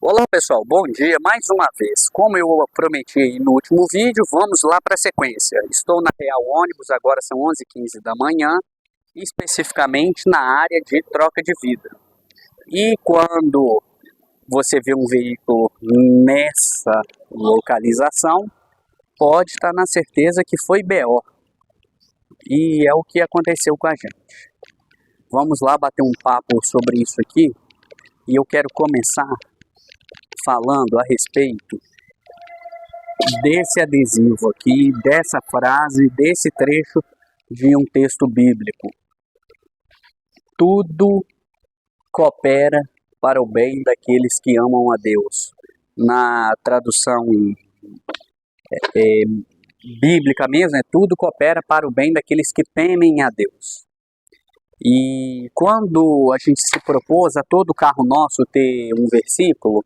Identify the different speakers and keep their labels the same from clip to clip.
Speaker 1: Olá pessoal, bom dia mais uma vez. Como eu prometi no último vídeo, vamos lá para a sequência. Estou na Real Ônibus, agora são 11h15 da manhã, especificamente na área de troca de vidro. E quando você vê um veículo nessa localização, pode estar na certeza que foi BO. E é o que aconteceu com a gente. Vamos lá bater um papo sobre isso aqui. E eu quero começar falando a respeito desse adesivo aqui, dessa frase, desse trecho de um texto bíblico. Tudo coopera para o bem daqueles que amam a Deus. Na tradução bíblica mesmo, tudo coopera para o bem daqueles que temem a Deus. E quando a gente se propôs a todo carro nosso ter um versículo,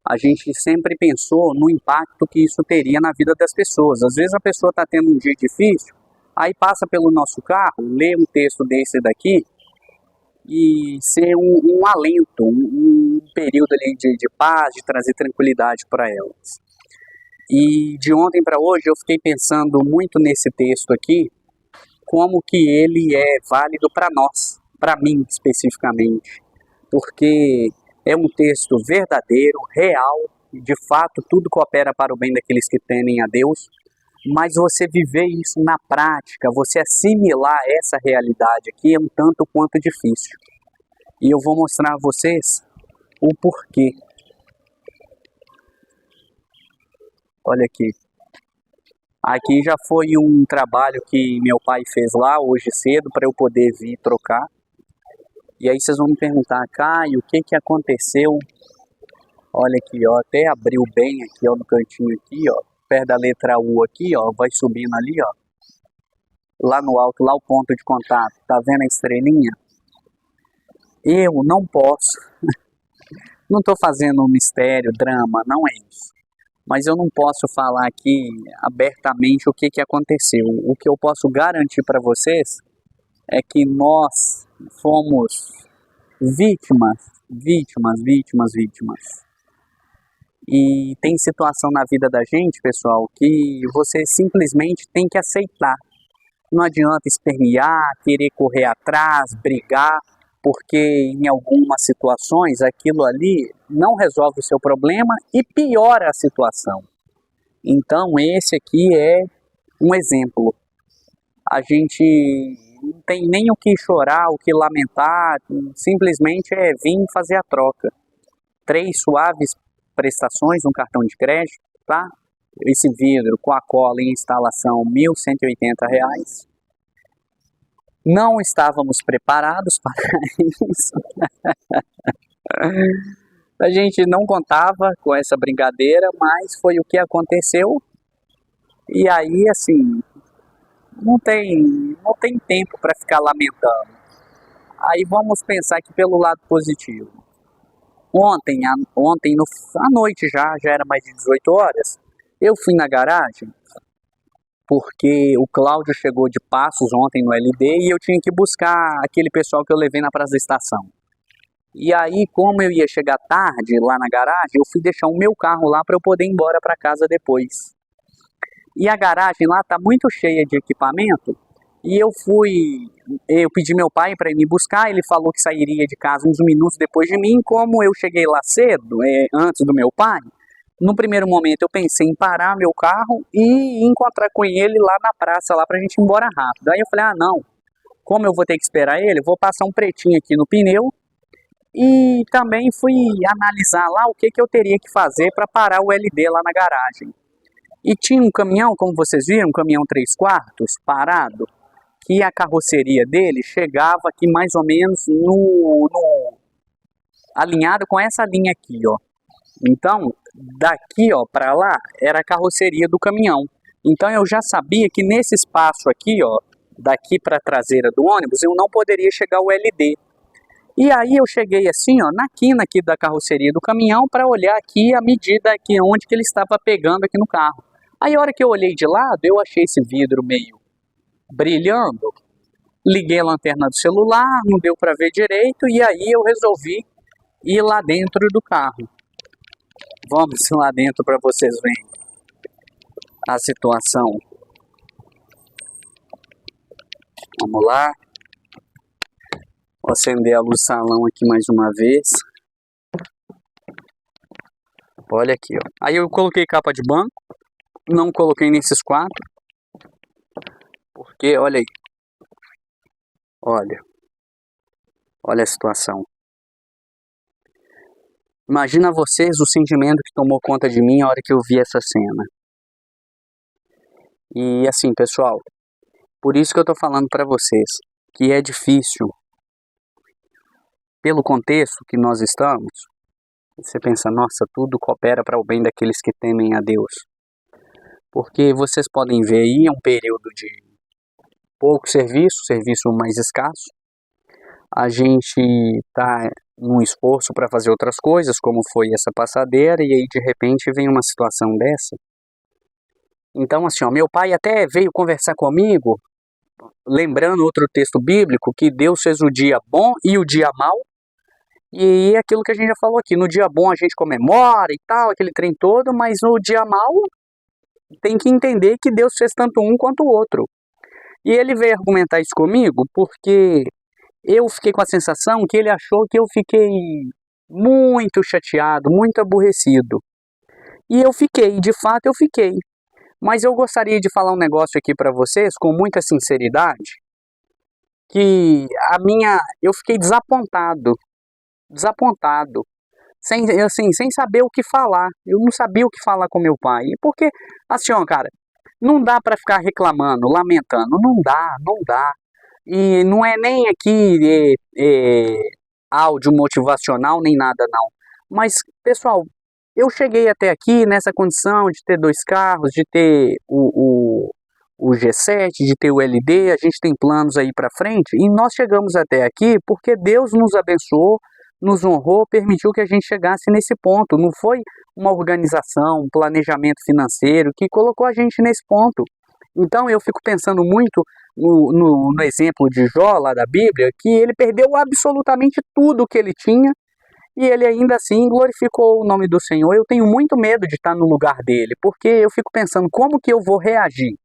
Speaker 1: a gente sempre pensou no impacto que isso teria na vida das pessoas. Às vezes a pessoa está tendo um dia difícil, aí passa pelo nosso carro, lê um texto desse daqui e ser um alento, um período ali de paz, de trazer tranquilidade para elas. E de ontem para hoje eu fiquei pensando muito nesse texto aqui, como que ele é válido para nós, para mim especificamente, porque é um texto verdadeiro, real, de fato tudo coopera para o bem daqueles que temem a Deus, mas você viver isso na prática, você assimilar essa realidade aqui é um tanto quanto difícil. E eu vou mostrar a vocês o porquê. Olha aqui. Aqui já foi um trabalho que meu pai fez lá hoje cedo para eu poder vir trocar. E aí vocês vão me perguntar, Caio, o que aconteceu? Olha aqui, ó, até abriu bem aqui, ó, no cantinho aqui, ó, perto da letra U aqui, ó, vai subindo ali, ó. Lá no alto, lá o ponto de contato, tá vendo a estrelinha? Eu não posso, não tô fazendo um mistério, drama, não é isso. Mas eu não posso falar aqui abertamente o que aconteceu. O que eu posso garantir para vocês é que nós fomos vítimas. E tem situação na vida da gente, pessoal, que você simplesmente tem que aceitar. Não adianta espernear, querer correr atrás, brigar, porque em algumas situações aquilo ali não resolve o seu problema e piora a situação. Então esse aqui é um exemplo. A gente não tem nem o que chorar, o que lamentar, simplesmente é vir fazer a troca. 3 suaves prestações no cartão de crédito, tá? Esse vidro com a cola em instalação R$ 1.180. Não estávamos preparados para isso. A gente não contava com essa brincadeira, mas foi o que aconteceu. E aí, assim, não tem tempo para ficar lamentando. Aí vamos pensar aqui pelo lado positivo. Ontem à noite já era mais de 18 horas, eu fui na garagem, porque o Cláudio chegou de Passos ontem no LD e eu tinha que buscar aquele pessoal que eu levei na Praça da Estação. E aí, como eu ia chegar tarde lá na garagem, eu fui deixar o meu carro lá para eu poder ir embora para casa depois. E a garagem lá tá muito cheia de equipamento, e eu pedi meu pai para ir me buscar, ele falou que sairia de casa uns minutos depois de mim. Como eu cheguei lá cedo, antes do meu pai, no primeiro momento eu pensei em parar meu carro e encontrar com ele lá na praça, lá pra gente ir embora rápido. Aí eu falei, não, como eu vou ter que esperar ele, vou passar um pretinho aqui no pneu. E também fui analisar lá o que eu teria que fazer para parar o LD lá na garagem. E tinha um caminhão, como vocês viram, um caminhão 3/4 parado, que a carroceria dele chegava aqui mais ou menos alinhado com essa linha aqui, ó. Então, daqui, ó, para lá era a carroceria do caminhão. Então eu já sabia que nesse espaço aqui, ó, daqui para a traseira do ônibus, eu não poderia chegar o LD. E aí eu cheguei assim, ó, na quina aqui da carroceria do caminhão para olhar aqui a medida aqui onde que ele estava pegando aqui no carro. Aí a hora que eu olhei de lado, eu achei esse vidro meio brilhando, liguei a lanterna do celular, não deu para ver direito, e aí eu resolvi ir lá dentro do carro. Vamos lá dentro para vocês verem a situação. Vamos lá. Vou acender a luz do salão aqui mais uma vez. Olha aqui, ó. Aí eu coloquei capa de banco. Não coloquei nesses quatro. Porque, olha aí. Olha. Olha a situação. Imagina vocês o sentimento que tomou conta de mim a hora que eu vi essa cena. E assim, pessoal, por isso que eu tô falando para vocês que é difícil, pelo contexto que nós estamos. Você pensa, nossa, tudo coopera para o bem daqueles que temem a Deus. Porque vocês podem ver aí, é um período de pouco serviço mais escasso. A gente está num esforço para fazer outras coisas, como foi essa passadeira, e aí de repente vem uma situação dessa. Então assim, ó, meu pai até veio conversar comigo, lembrando outro texto bíblico, que Deus fez o dia bom e o dia mau. E é aquilo que a gente já falou aqui, no dia bom a gente comemora e tal, aquele trem todo, mas no dia mau tem que entender que Deus fez tanto um quanto o outro. E ele veio argumentar isso comigo porque eu fiquei com a sensação que ele achou que eu fiquei muito chateado, muito aborrecido. E eu fiquei, de fato eu fiquei. Mas eu gostaria de falar um negócio aqui para vocês com muita sinceridade, que eu fiquei desapontado, sem saber o que falar. Eu não sabia o que falar com meu pai. Porque, assim, ó, cara, não dá para ficar reclamando, lamentando, não dá. E não é nem aqui áudio motivacional, nem nada não. Mas, pessoal, eu cheguei até aqui nessa condição de ter 2 carros, de ter o G7, de ter o LD, a gente tem planos aí para frente, e nós chegamos até aqui porque Deus nos abençoou, nos honrou, permitiu que a gente chegasse nesse ponto. Não foi uma organização, um planejamento financeiro que colocou a gente nesse ponto. Então eu fico pensando muito no exemplo de Jó, lá da Bíblia, que ele perdeu absolutamente tudo que ele tinha e ele ainda assim glorificou o nome do Senhor. Eu tenho muito medo de estar no lugar dele, porque eu fico pensando como que eu vou reagir.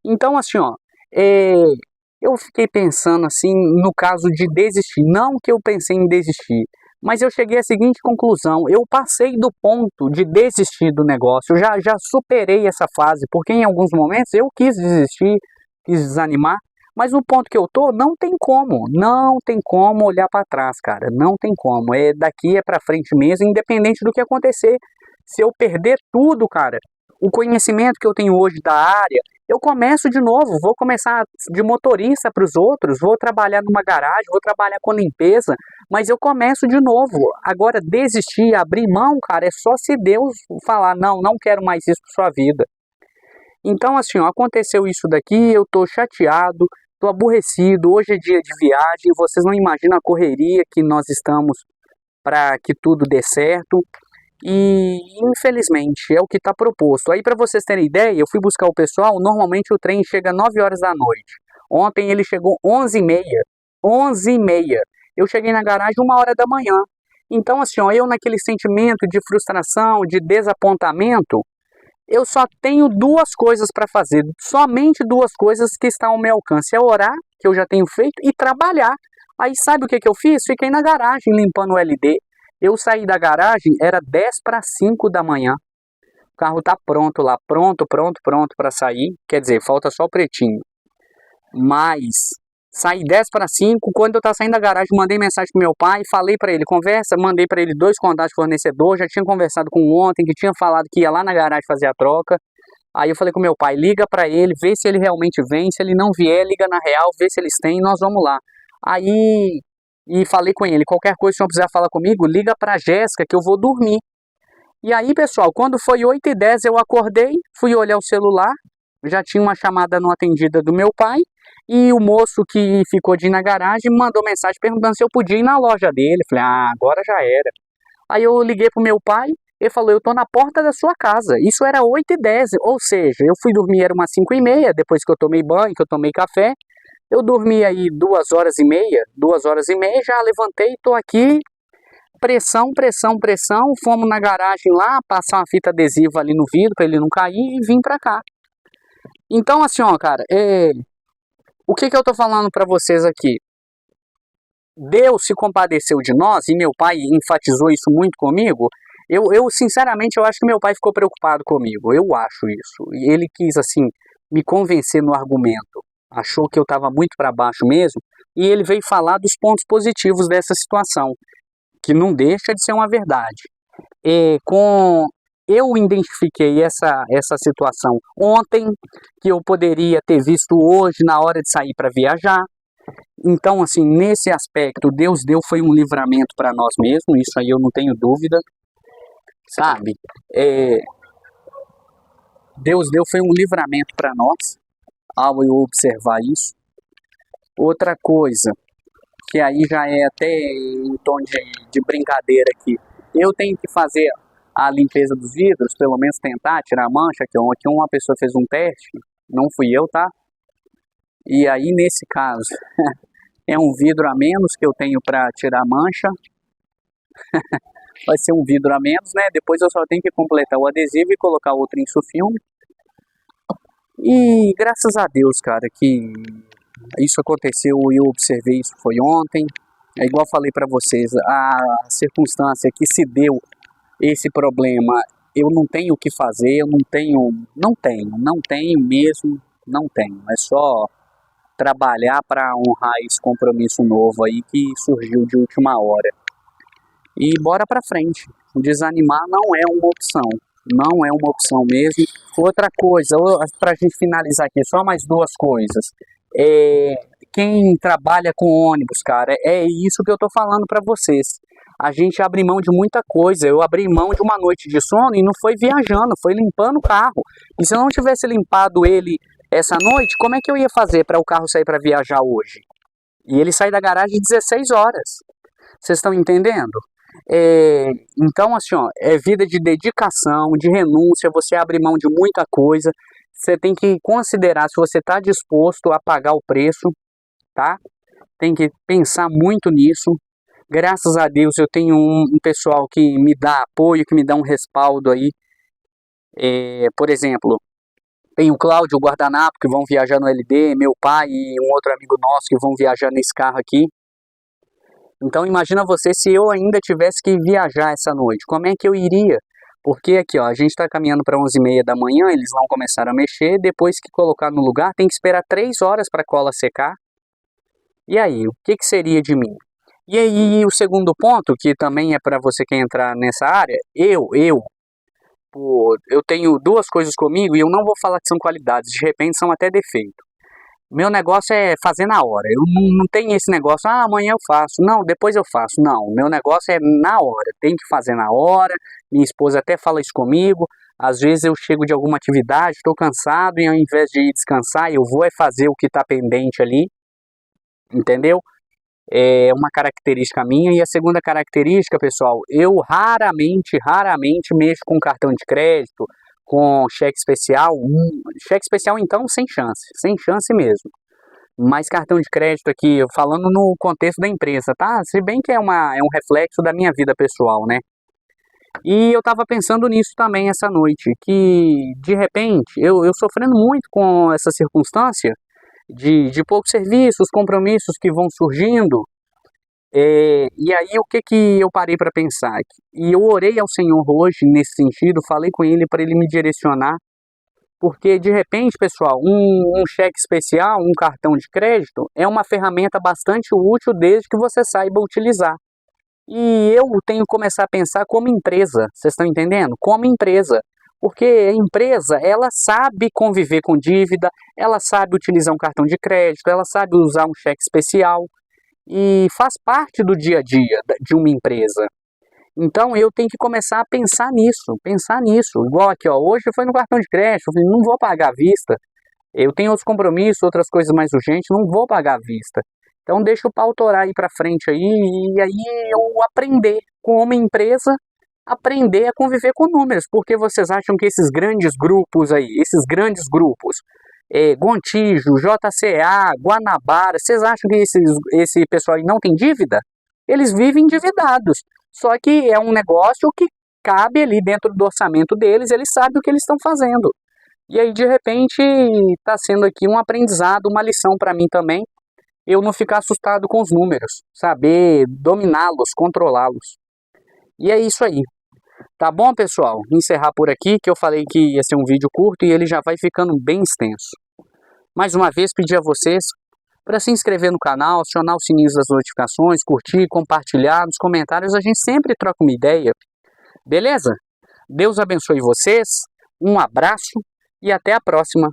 Speaker 1: Então assim, ó, eu fiquei pensando assim no caso de desistir. Não que eu pensei em desistir, mas eu cheguei à seguinte conclusão: eu passei do ponto de desistir do negócio, eu já superei essa fase, porque em alguns momentos eu quis desistir, quis desanimar, mas no ponto que eu tô, não tem como olhar para trás, cara, não tem como, daqui é para frente mesmo, independente do que acontecer. Se eu perder tudo, cara, o conhecimento que eu tenho hoje da área, eu começo de novo, vou começar de motorista para os outros, vou trabalhar numa garagem, vou trabalhar com limpeza, mas eu começo de novo. Agora, desistir, abrir mão, cara, é só se Deus falar, não quero mais isso para sua vida. Então, assim, ó, aconteceu isso daqui, eu tô chateado, tô aborrecido, hoje é dia de viagem, vocês não imaginam a correria que nós estamos para que tudo dê certo. E infelizmente é o que está proposto. Aí para vocês terem ideia, eu fui buscar o pessoal, normalmente o trem chega 9 horas da noite. Ontem ele chegou 11h30. 11h30. Eu cheguei na garagem 1 hora da manhã. Então assim, ó, eu naquele sentimento de frustração, de desapontamento, eu só tenho 2 coisas para fazer. Somente 2 coisas que estão ao meu alcance. É orar, que eu já tenho feito, e trabalhar. Aí sabe o que eu fiz? Fiquei na garagem limpando o LD. Eu saí da garagem, era 10 para 5 da manhã. O carro tá pronto lá, pronto para sair. Quer dizer, falta só o pretinho. Mas saí 10 para 5. Quando eu tava saindo da garagem, mandei mensagem pro meu pai, falei para ele, conversa, mandei para ele 2 contatos de fornecedor. Já tinha conversado com ontem, que tinha falado que ia lá na garagem fazer a troca. Aí eu falei com meu pai, liga para ele, vê se ele realmente vem. Se ele não vier, liga na Real, vê se eles têm e nós vamos lá. Aí... E falei com ele, qualquer coisa, se não precisar falar comigo, liga pra Jéssica que eu vou dormir. E aí, pessoal, quando foi 8h10 eu acordei, fui olhar o celular, já tinha uma chamada não atendida do meu pai, e o moço que ficou de ir na garagem mandou mensagem perguntando se eu podia ir na loja dele. Falei, agora já era. Aí eu liguei pro meu pai, ele falou, eu tô na porta da sua casa. Isso era 8h10, ou seja, eu fui dormir, era umas 5h30, depois que eu tomei banho, que eu tomei café. Eu dormi aí 2 horas e meia, já levantei, tô aqui pressão, pressão, pressão, fomos na garagem lá, passar uma fita adesiva ali no vidro para ele não cair e vim para cá. Então assim, ó, cara, o que eu tô falando para vocês aqui? Deus se compadeceu de nós e meu pai enfatizou isso muito comigo. Eu sinceramente, eu acho que meu pai ficou preocupado comigo, eu acho isso. E ele quis, assim, me convencer no argumento. Achou que eu estava muito para baixo mesmo, e ele veio falar dos pontos positivos dessa situação, que não deixa de ser uma verdade. Eu identifiquei essa situação ontem, que eu poderia ter visto hoje na hora de sair para viajar. Então, assim, nesse aspecto, Deus deu foi um livramento para nós mesmos, isso aí eu não tenho dúvida, sabe? Deus deu foi um livramento para nós, ao eu observar isso. Outra coisa, que aí já é até em tom de brincadeira aqui, eu tenho que fazer a limpeza dos vidros, pelo menos tentar tirar a mancha, que uma pessoa fez um teste, não fui eu, tá? E aí, nesse caso, é um vidro a menos que eu tenho para tirar a mancha. Vai ser um vidro a menos, né? Depois eu só tenho que completar o adesivo e colocar outro insufilme. E graças a Deus, cara, que isso aconteceu e eu observei isso foi ontem. É igual eu falei para vocês, a circunstância que se deu esse problema, eu não tenho o que fazer, eu não tenho mesmo, não tenho. É só trabalhar para honrar esse compromisso novo aí que surgiu de última hora. E bora para frente. Desanimar não é uma opção. Não é uma opção mesmo. Outra coisa, para a gente finalizar aqui, só mais duas coisas. Quem trabalha com ônibus, cara, é isso que eu tô falando para vocês. A gente abre mão de muita coisa. Eu abri mão de uma noite de sono e não foi viajando, foi limpando o carro. E se eu não tivesse limpado ele essa noite, como é que eu ia fazer para o carro sair para viajar hoje? E ele sai da garagem 16 horas. Vocês estão entendendo? Então, assim, ó, é vida de dedicação, de renúncia, você abre mão de muita coisa. Você tem que considerar se você está disposto a pagar o preço, tá? Tem que pensar muito nisso. Graças a Deus eu tenho um pessoal que me dá apoio, que me dá um respaldo aí. Por exemplo, tem o Cláudio, o guardanapo, que vão viajar no LD, meu pai e um outro amigo nosso que vão viajar nesse carro aqui. Então imagina você se eu ainda tivesse que viajar essa noite, como é que eu iria? Porque aqui, ó, a gente está caminhando para 11h30 da manhã, eles vão começar a mexer, depois que colocar no lugar, tem que esperar 3 horas para a cola secar. E aí, o que seria de mim? E aí, o segundo ponto, que também é para você que entrar nessa área, eu tenho duas coisas comigo e eu não vou falar que são qualidades, de repente são até defeito. Meu negócio é fazer na hora, eu não tenho esse negócio, amanhã eu faço, não, depois eu faço, não, meu negócio é na hora, tem que fazer na hora, minha esposa até fala isso comigo, às vezes eu chego de alguma atividade, estou cansado e ao invés de ir descansar, eu vou fazer o que está pendente ali, entendeu? É uma característica minha. E a segunda característica, pessoal, eu raramente mexo com cartão de crédito, com cheque especial. Cheque especial, então, sem chance mesmo. Mas cartão de crédito aqui, falando no contexto da empresa, tá? Se bem que é um reflexo da minha vida pessoal, né? E eu tava pensando nisso também essa noite, que de repente, eu sofrendo muito com essa circunstância, de poucos serviços, compromissos que vão surgindo, e aí o que eu parei para pensar? E eu orei ao Senhor hoje nesse sentido, falei com Ele para Ele me direcionar, porque de repente, pessoal, um cheque especial, um cartão de crédito, é uma ferramenta bastante útil desde que você saiba utilizar. E eu tenho que começar a pensar como empresa, vocês estão entendendo? Como empresa. Porque a empresa, ela sabe conviver com dívida, ela sabe utilizar um cartão de crédito, ela sabe usar um cheque especial e faz parte do dia a dia de uma empresa. Então eu tenho que começar a pensar nisso. Igual aqui, ó, hoje foi no cartão de crédito, eu falei, não vou pagar à vista. Eu tenho outros compromissos, outras coisas mais urgentes, não vou pagar à vista. Então deixa o pau torar aí para frente aí, e aí eu aprender como empresa, aprender a conviver com números, porque vocês acham que esses grandes grupos aí, Gontijo, JCA, Guanabara, vocês acham que esse pessoal aí não tem dívida? Eles vivem endividados, Só que é um negócio que cabe ali dentro do orçamento deles, eles sabem o que eles estão fazendo. E aí, de repente, está sendo aqui um aprendizado, uma lição para mim também, eu não ficar assustado com os números, saber dominá-los, controlá-los. E é isso aí. Tá bom, pessoal? Encerrar por aqui, que eu falei que ia ser um vídeo curto e ele já vai ficando bem extenso. Mais uma vez, pedir a vocês para se inscrever no canal, acionar os sininhos das notificações, curtir, compartilhar, nos comentários a gente sempre troca uma ideia. Beleza? Deus abençoe vocês, um abraço e até a próxima.